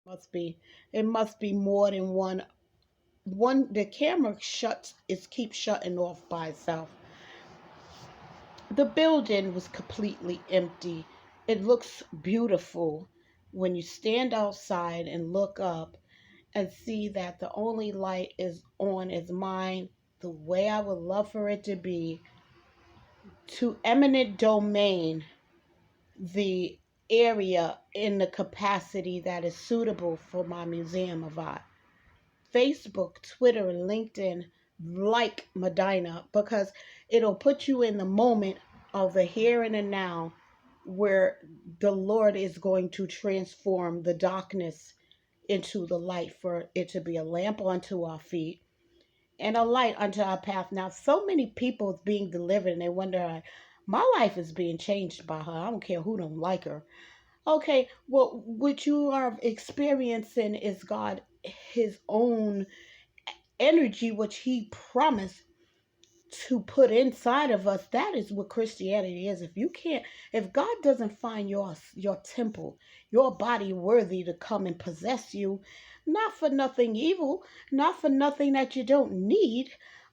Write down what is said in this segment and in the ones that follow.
Must be. It must be more than one. The camera shuts. It keeps shutting off by itself. The building was completely empty. It looks beautiful when you stand outside and look up and see that the only light is on is mine, the way I would love for it to be, to eminent domain the area in the capacity that is suitable for my museum of art. Facebook, Twitter, and LinkedIn like Medina because it'll put you in the moment of the here and the now where the Lord is going to transform the darkness into the light for it to be a lamp unto our feet and a light unto our path. Now, so many people is being delivered and they wonder, my life is being changed by her. I don't care who don't like her. Okay, well, what you are experiencing is God, His own energy, which He promised to put inside of us. That is what Christianity is. If God doesn't find your temple, your body worthy to come and possess you, not for nothing evil, not for nothing that you don't need,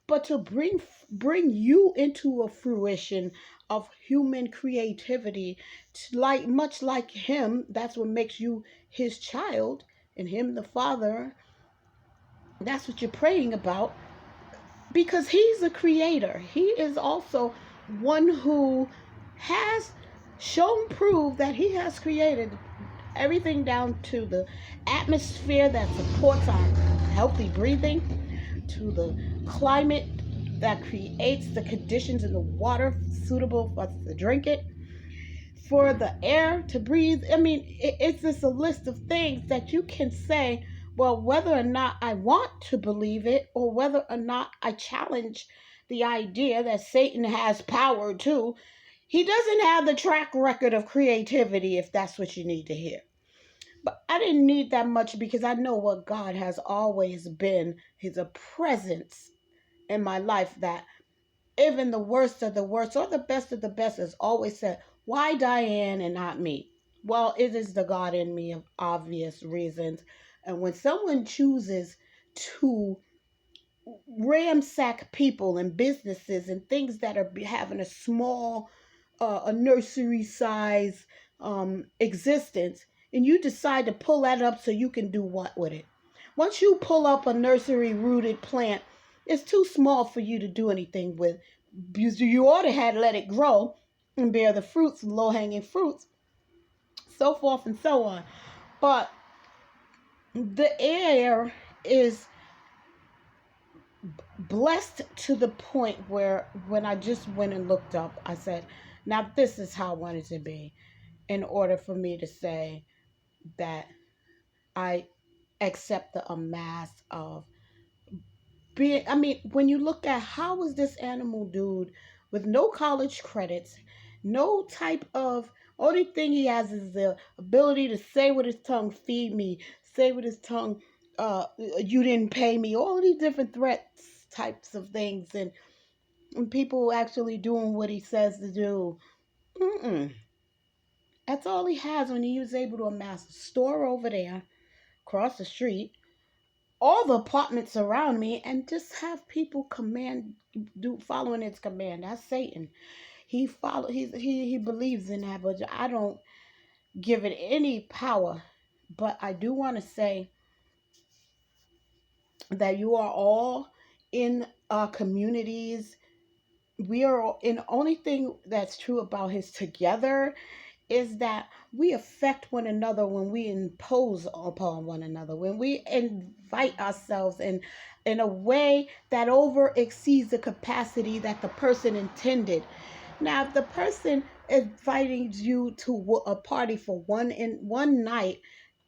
but to bring you into a fruition of human creativity, like much like Him. That's what makes you His child, and Him the Father. That's what you're praying about because he's a creator. He is also one who has shown proof that he has created everything down to the atmosphere that supports our healthy breathing, to the climate that creates the conditions in the water suitable for us to drink it, for the air to breathe. I mean, it's just a list of things that you can say, well, whether or not I want to believe it, or whether or not I challenge the idea that Satan has power too, he doesn't have the track record of creativity, if that's what you need to hear. But I didn't need that much because I know what God has always been. He's a presence in my life that even the worst of the worst or the best of the best has always said, why Diane and not me? Well, it is the God in me of obvious reasons. And when someone chooses to ransack people and businesses and things that are having a small, a nursery size existence, and you decide to pull that up so you can do what with it? Once you pull up a nursery rooted plant, it's too small for you to do anything with. You ought to have let it grow and bear the fruits, low hanging fruits, so forth and so on. But the air is blessed to the point where when I just went and looked up, I said, now this is how I want it to be, in order for me to say that I accept the amass of being. I mean, when you look at how is this animal dude with no college credits, no type of, only thing he has is the ability to say with his tongue, feed me, say with his tongue, you didn't pay me, all these different threats types of things, and people actually doing what he says to do. Mm-mm. That's all he has when he was able to amass a store over there across the street, all the apartments around me, and just have people do following his command. That's Satan. He believes in that, but I don't give it any power. But I do want to say that you are all in our communities. We are all, and the only thing that's true about his together is that we affect one another when we impose upon one another, when we invite ourselves in a way that over exceeds the capacity that the person intended. Now, if the person inviting you to a party for one night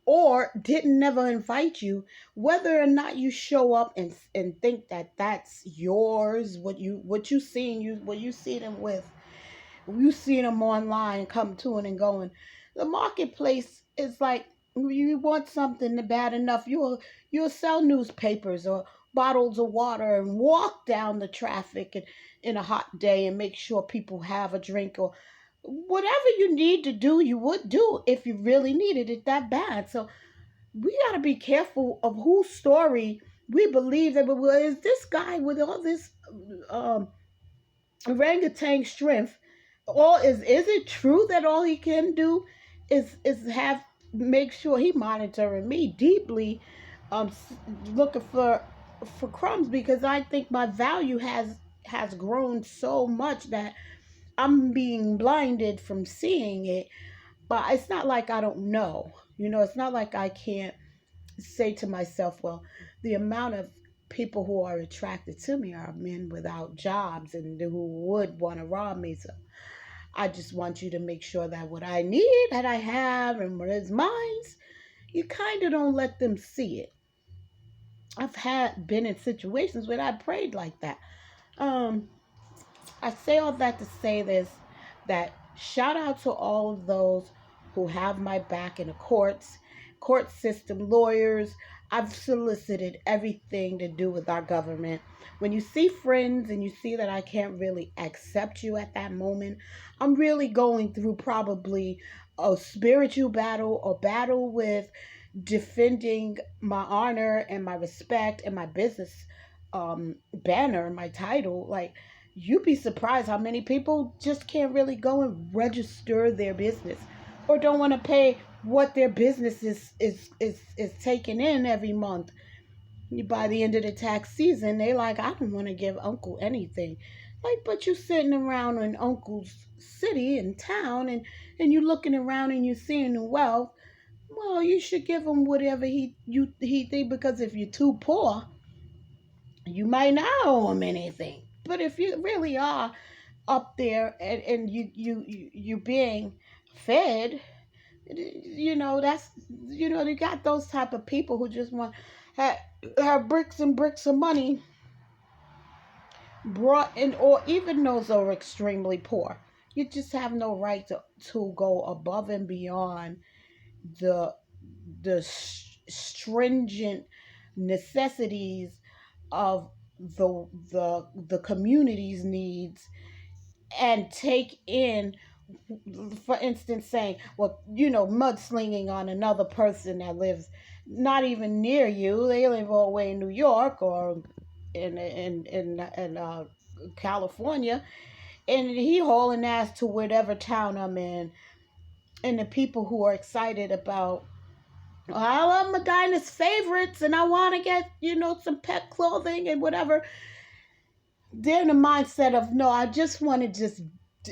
or didn't never invite you, whether or not you show up and think that that's yours, what you see them with, you see them online come to it and going. The marketplace is like, you want something bad enough, you'll sell newspapers or bottles of water and walk down the traffic in a hot day and make sure people have a drink, or whatever you need to do, you would do if you really needed it that bad. So we got to be careful of whose story we believe that. Well, is this guy with all this um, orangutan strength? Or is it true that all he can do is have make sure he monitoring me deeply, um, looking for crumbs, because I think my value has grown so much that I'm being blinded from seeing it. But it's not like I don't know. It's not like I can't say to myself, well, the amount of people who are attracted to me are men without jobs and who would want to rob me. So I just want you to make sure that what I need, that I have, and what is mine, you kind of don't let them see it. I've had been in situations where I prayed like that. Um, I say all that to say this, that shout out to all of those who have my back in the courts, court system, lawyers. I've solicited everything to do with our government. When you see friends and you see that I can't really accept you at that moment, I'm really going through probably a spiritual battle or battle with defending my honor and my respect and my business banner, my title. Like, you'd be surprised how many people just can't really go and register their business, or don't want to pay what their business is taking in every month. By the end of the tax season, they like, I don't want to give uncle anything. Like, but you sitting around in uncle's city and town, and you looking around and you seeing the wealth. Well, you should give him whatever he think, because if you're too poor, you might not owe him anything. But if you really are up there, and you being fed, that's, you got those type of people who just want have, have bricks and bricks of money brought in, or even those who are extremely poor. You just have no right to go above and beyond the stringent necessities of the community's needs, and take in, for instance, saying, well, mudslinging on another person that lives not even near you. They live all the way in New York or in California, and he hauling ass to whatever town I'm in. And the people who are excited about, well, I love Madynas favorites and I want to get, some pet clothing and whatever, they're in a mindset of, no, I just want to just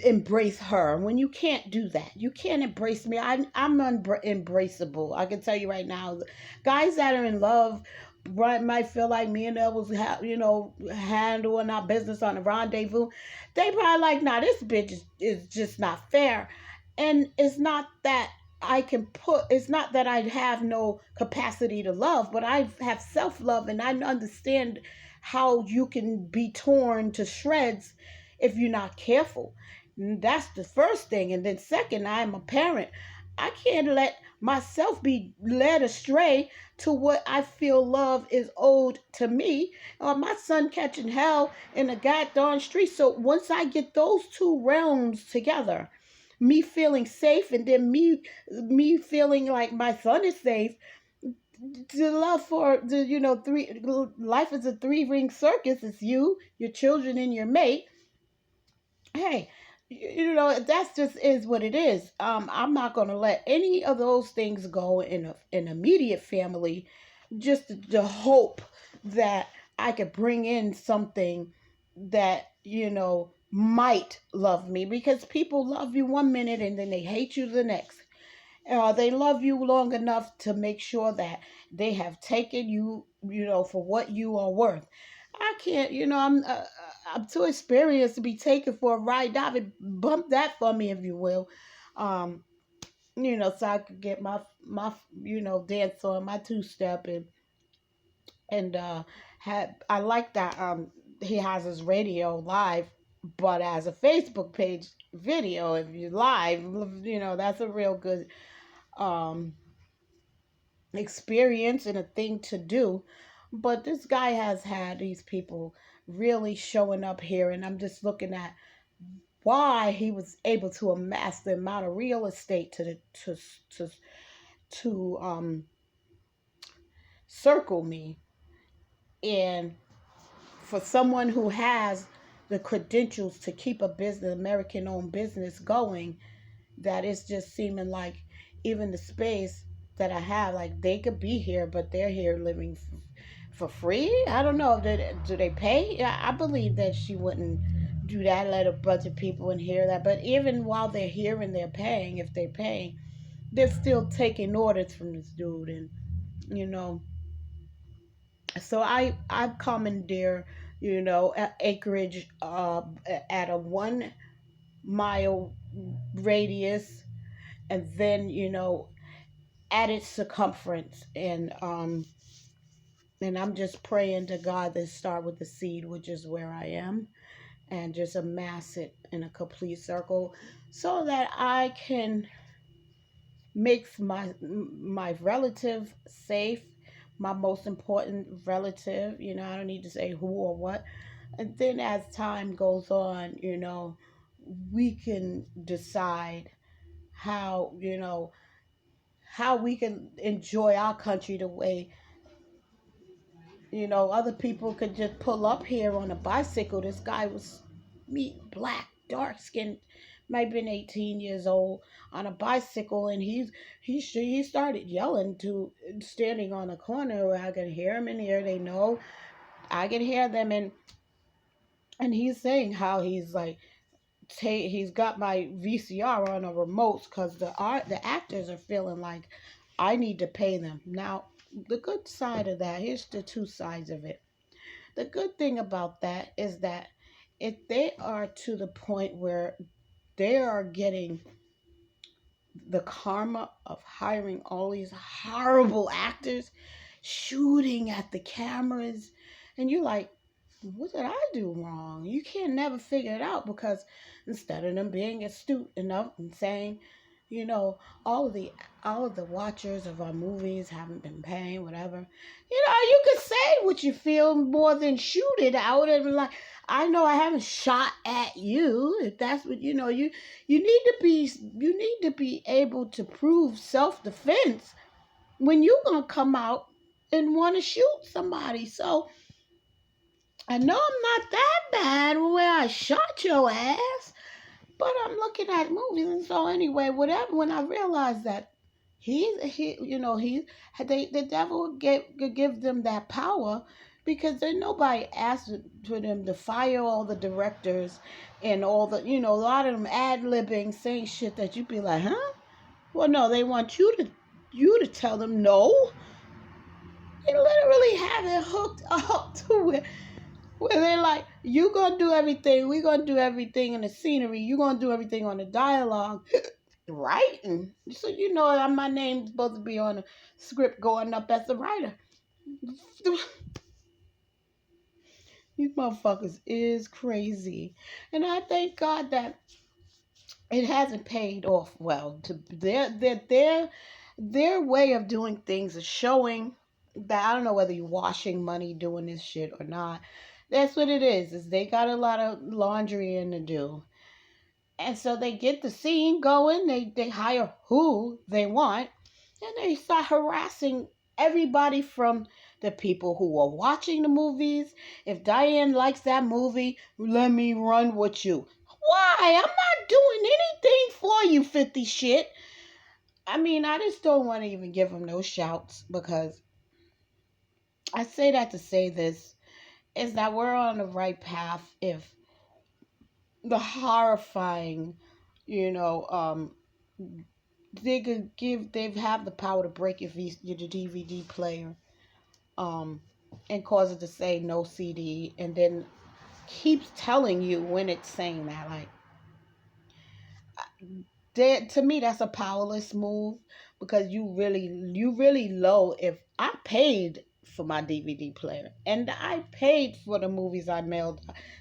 embrace her. When you can't do that, you can't embrace me. I'm embraceable. I can tell you right now, guys that are in love, right, might feel like me and was handling our business on a rendezvous. They probably like, nah, this bitch is just not fair. And it's not that it's not that I have no capacity to love, but I have self-love, and I understand how you can be torn to shreds if you're not careful. That's the first thing. And then second, I am a parent. I can't let myself be led astray to what I feel love is owed to me, or my son catching hell in the goddamn street. So once I get those two realms together, me feeling safe, and then me feeling like my son is safe, the love for the, three, life is a three-ring circus. It's you, your children, and your mate. Hey, that's just is what it is. I'm not going to let any of those things go in an immediate family, just the hope that I could bring in something that, might love me, because people love you one minute and then they hate you the next. They love you long enough to make sure that they have taken you, for what you are worth. I can't, I'm too experienced to be taken for a ride. David, bump that for me, if you will. Um, so I could get my dance on my two step, and had I like that he has his radio live, but as a Facebook page video, if you live, that's a real good um experience and a thing to do. But this guy has had these people really showing up here, and I'm just looking at why he was able to amass the amount of real estate to circle me. And for someone who has the credentials to keep a business, American owned business going, that it's just seeming like even the space that I have, like they could be here, but they're here living for free. I don't know. Do they pay? Yeah, I believe that she wouldn't do that, let a bunch of people in here that. But even while they're here and they're paying, if they're paying, they're still taking orders from this dude. And, you know, so I commandeer, acreage at a 1 mile radius, and then at its circumference, and I'm just praying to God to start with the seed, which is where I am, and just amass it in a complete circle so that I can make my relative safe, my most important relative. I don't need to say who or what. And then as time goes on, we can decide how, how we can enjoy our country the way, other people could just pull up here on a bicycle. This guy was black, dark skinned, might have been 18 years old on a bicycle, and he started yelling to standing on a corner where I could hear him in here. They know I can hear them, and he's saying how he's like he's got my VCR on a remote because the actors are feeling like I need to pay them. Now, the good side of that, here's the two sides of it. The good thing about that is that if they are to the point where they are getting the karma of hiring all these horrible actors shooting at the cameras, and you're like, what did I do wrong? You can never figure it out, because instead of them being astute enough and saying, you know, all of the all of the watchers of our movies haven't been paying, whatever. You could say what you feel more than shoot it out and like, I know I haven't shot at you. If that's what you need to be able to prove self defense when you're gonna come out and want to shoot somebody. So I know I'm not that bad where I shot your ass, but I'm looking at movies, and so anyway, whatever. When I realized that the devil could give them that power, because then nobody asked for them to fire all the directors and all the a lot of them ad libbing, saying shit that you'd be like, huh? Well, no, they want you to tell them no. They literally have it hooked up to it where they're like, you gonna do everything, we gonna do everything in the scenery, you gonna do everything on the dialogue, writing. So my name's supposed to be on a script going up as a writer. These motherfuckers is crazy. And I thank God that it hasn't paid off well. To their way of doing things is showing that, I don't know whether you're washing money doing this shit or not. That's what it is they got a lot of laundry in to do. And so they get the scene going, they hire who they want, and they start harassing everybody from the people who are watching the movies. If Diane likes that movie, let me run with you. Why? I'm not doing anything for you, 50 shit. I mean, I just don't want to even give them no shouts, because I say that to say this, is that we're on the right path if the horrifying, you know, they have the power to break your DVD player, um, and cause it to say no CD, and then keeps telling you when it's saying that. Like, to me, that's a powerless move, because you really low. If I paid for my DVD player and I paid for the movies I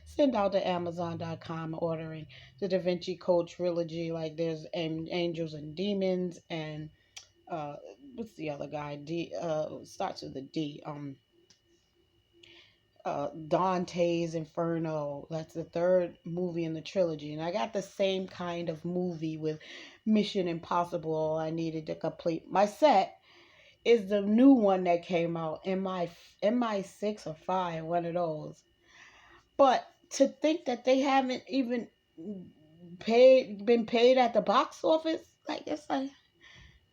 send out to Amazon.com, ordering the Da Vinci Code trilogy, like there's Angels and Demons, and uh what's the other guy, starts with a D, Dante's Inferno. That's the third movie in the trilogy. And I got the same kind of movie with Mission Impossible. I needed to complete my set. is the new one that came out, MI6 or 5, one of those. But to think that they haven't even been paid at the box office, like it's like,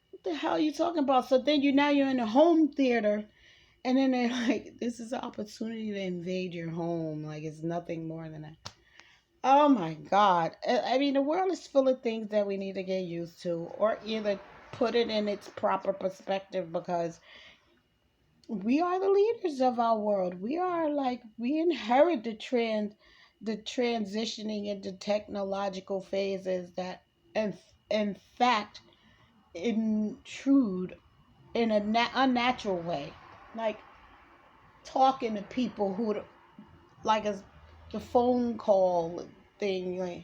what the hell are you talking about? So then you're in a home theater, and then they're like, this is an opportunity to invade your home. Like it's nothing more than that. Oh my God. I mean, the world is full of things that we need to get used to, or either put it in its proper perspective, because we are the leaders of our world. We are like, we inherit the transitioning into technological phases that, in fact, intrude in a unnatural way. Like talking to people who, like the phone call thing. Like,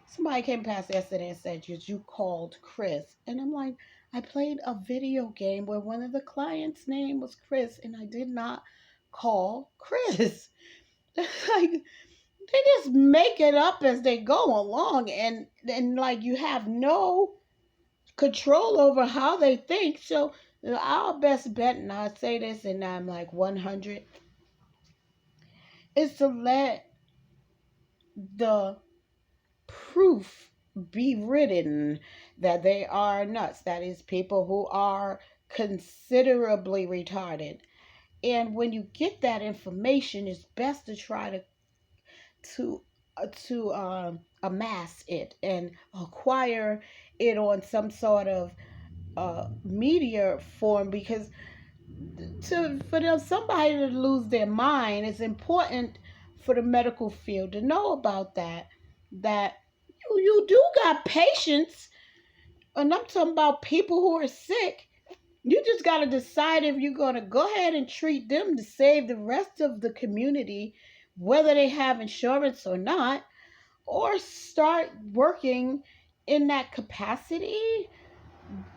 somebody came past yesterday and said, you called Chris. And I'm like, I played a video game where one of the clients' name was Chris, and I did not call Chris. Like, they just make it up as they go along, and like you have no control over how they think. So our best bet, and I say this, and I'm like 100, is to let the proof be written that they are nuts. That is, people who are considerably retarded. And when you get that information, it's best to try to amass it and acquire it on some sort of media form, because for them, somebody to lose their mind, it's important for the medical field to know about that you do got patients, and I'm talking about people who are sick. You just got to decide if you're going to go ahead and treat them to save the rest of the community, whether they have insurance or not, or start working in that capacity,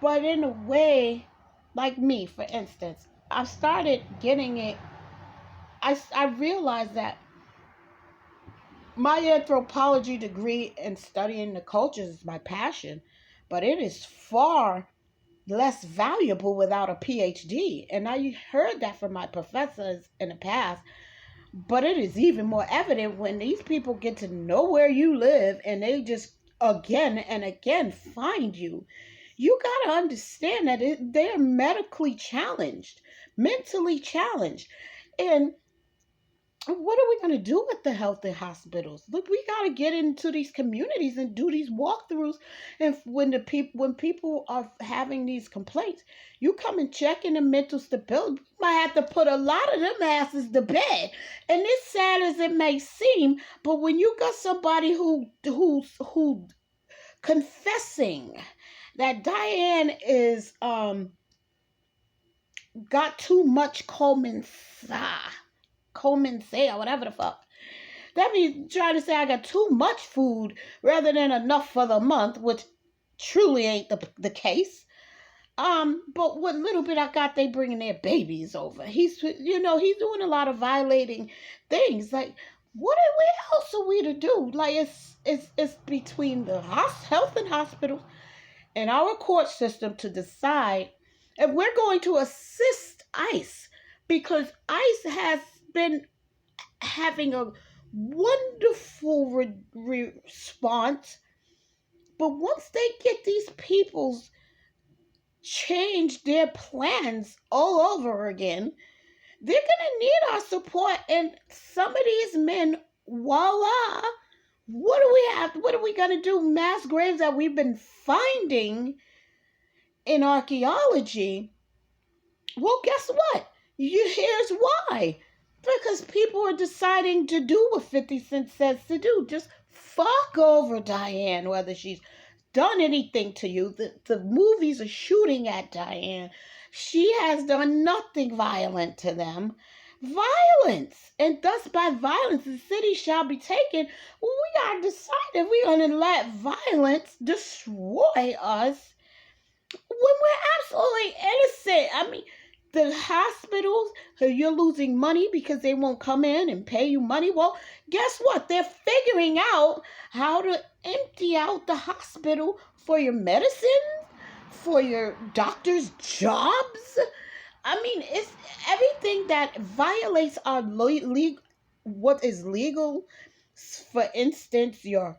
but in a way, like me, for instance. I've started getting it. I realized that my anthropology degree and studying the cultures is my passion, but it is far less valuable without a PhD. And I heard that from my professors in the past, but it is even more evident when these people get to know where you live and they just again and again find you. You got to understand that they're medically challenged, mentally challenged. And what are we going to do with the healthy hospitals? Look, we got to get into these communities and do these walkthroughs. And when people are having these complaints, you come and check in the mental stability. You might have to put a lot of them asses to bed. And as sad as it may seem, but when you got somebody who's confessing that Diane is got too much Coleman say or whatever the fuck. That means trying to say I got too much food rather than enough for the month, which truly ain't the case. But what little bit I got, they bringing their babies over. He's doing a lot of violating things. Like, what else are we to do? Like, it's between the health and hospitals and our court system to decide if we're going to assist ICE, because ICE has been having a wonderful response, but once they get these people's change their plans all over again, they're gonna need our support. And some of these men, voila, what do we have? What are we gonna do? Mass graves that we've been finding in archaeology. Well, guess what? Here's why. Because people are deciding to do what 50 Cent says to do. Just fuck over Diane, whether she's done anything to you. The movies are shooting at Diane. She has done nothing violent to them. Violence. And thus by violence the city shall be taken. Well, we gotta decide if we're gonna let violence destroy us when we're absolutely innocent. I mean, the hospitals, you're losing money because they won't come in and pay you money. Well, guess what? They're figuring out how to empty out the hospital for your medicine, for your doctor's jobs. I mean, it's everything that violates our legal, what is legal. For instance, you're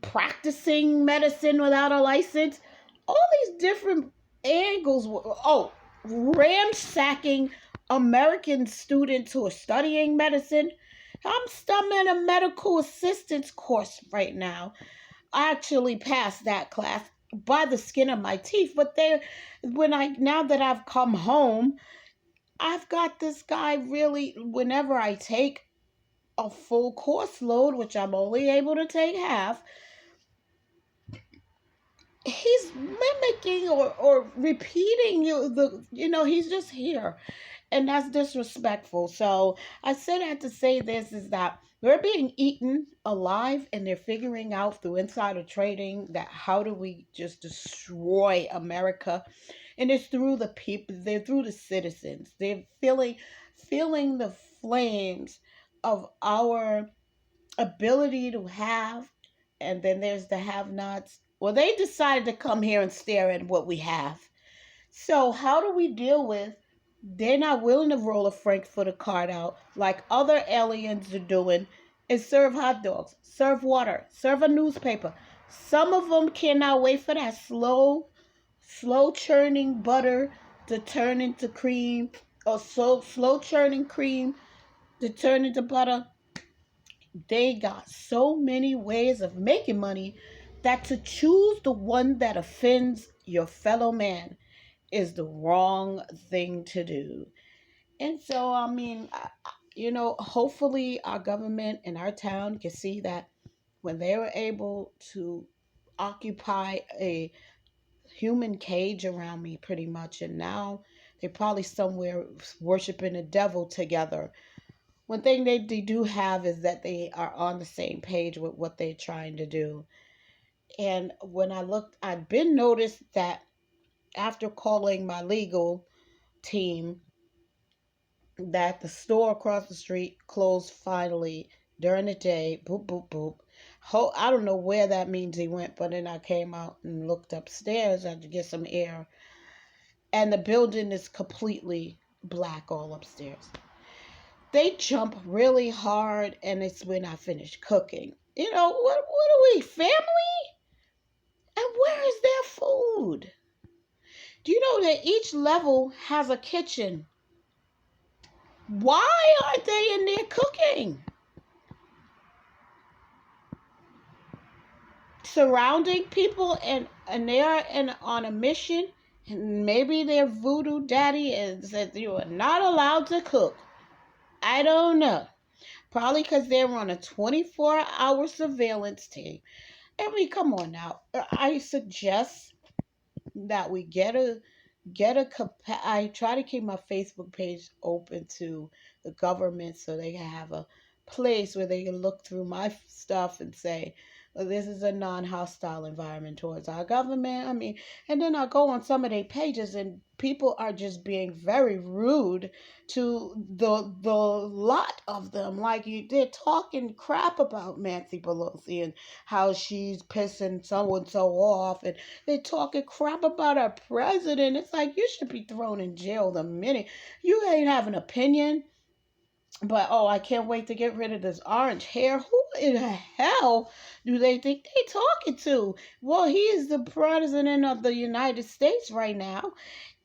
practicing medicine without a license. All these different angles. Oh, ransacking American students who are studying medicine. I'm studying a medical assistance course right now. I actually passed that class by the skin of my teeth. But now that I've come home, I've got this guy really, whenever I take a full course load, which I'm only able to take half, he's mimicking or repeating he's just here, and that's disrespectful. So I said I had to say this is that we're being eaten alive, and they're figuring out through insider trading that how do we just destroy America. And it's through the people, they're through the citizens, they're feeling the flames of our ability to have. And then there's the have nots. Well, they decided to come here and stare at what we have. So how do we deal with, they're not willing to roll a Frankfurter card out like other aliens are doing and serve hot dogs, serve water, serve a newspaper. Some of them cannot wait for that slow churning butter to turn into cream, or slow churning cream to turn into butter. They got so many ways of making money that to choose the one that offends your fellow man is the wrong thing to do. And so, I mean, hopefully our government and our town can see that when they were able to occupy a human cage around me pretty much, and now they're probably somewhere worshiping the devil together. One thing they do have is that they are on the same page with what they're trying to do. And when I looked, I'd been noticed that after calling my legal team, that the store across the street closed finally during the day. Boop, boop, boop. I don't know where that means he went, but then I came out and looked upstairs. I had to get some air. And the building is completely black all upstairs. They jump really hard, and it's when I finish cooking. What are we, family? And where is their food? Do you know that each level has a kitchen? Why aren't they in there cooking? Surrounding people, and they're on a mission, and maybe their voodoo daddy said you are not allowed to cook. I don't know. Probably because they're on a 24-hour surveillance team. I mean, come on now. I suggest that we I try to keep my Facebook page open to the government so they can have a place where they can look through my stuff and say, well, this is a non-hostile environment towards our government. I mean, and then I go on some of their pages and people are just being very rude to the lot of them. Like they're talking crap about Nancy Pelosi and how she's pissing so and so off, and they're talking crap about our president. It's like you should be thrown in jail the minute you ain't have an opinion. But oh, I can't wait to get rid of this orange hair. Who in the hell do they think they talking to? Well, he is the president of the United States right now,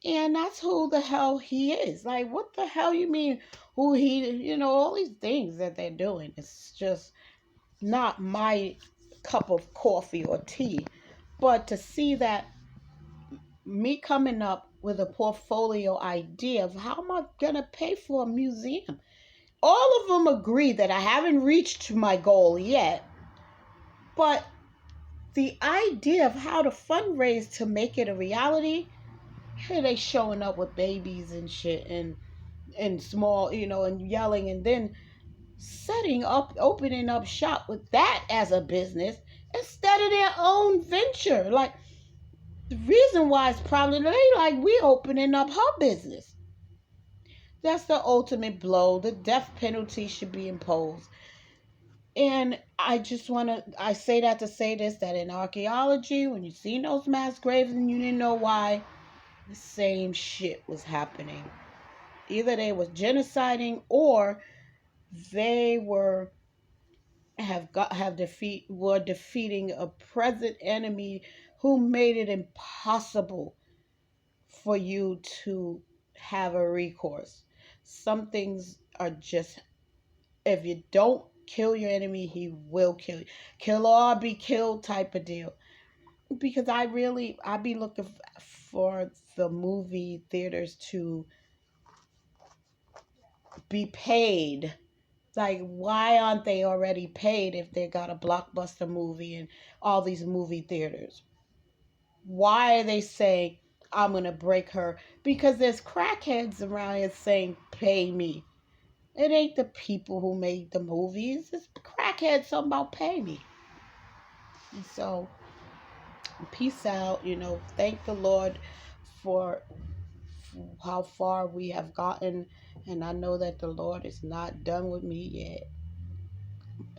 and that's who the hell he is. Like, what the hell you mean? Who he? All these things that they're doing. It's just not my cup of coffee or tea. But to see that me coming up with a portfolio idea of how am I gonna pay for a museum? All of them agree that I haven't reached my goal yet, but the idea of how to fundraise to make it a reality, here they showing up with babies and shit and small, and yelling, and then opening up shop with that as a business instead of their own venture. Like, the reason why is probably they like we opening up her business. That's the ultimate blow. The death penalty should be imposed. And I say that to say this, that in archaeology, when you see those mass graves and you didn't know why, the same shit was happening. Either they was genociding, or they were defeating a present enemy who made it impossible for you to have a recourse. Some things are just, if you don't kill your enemy, he will kill you. Kill or be killed type of deal. Because I be looking for the movie theaters to be paid. Like, why aren't they already paid if they got a blockbuster movie and all these movie theaters? Why are they saying, I'm going to break her? Because there's crackheads around here saying, pay me. It ain't the people who made the movies. It's crackheads talking about pay me. And so, peace out. Thank the Lord for how far we have gotten. And I know that the Lord is not done with me yet.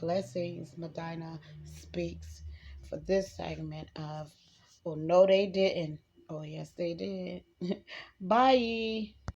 Blessings, Madyna speaks for this segment of, oh, no, they didn't. Oh, yes, they did. Bye.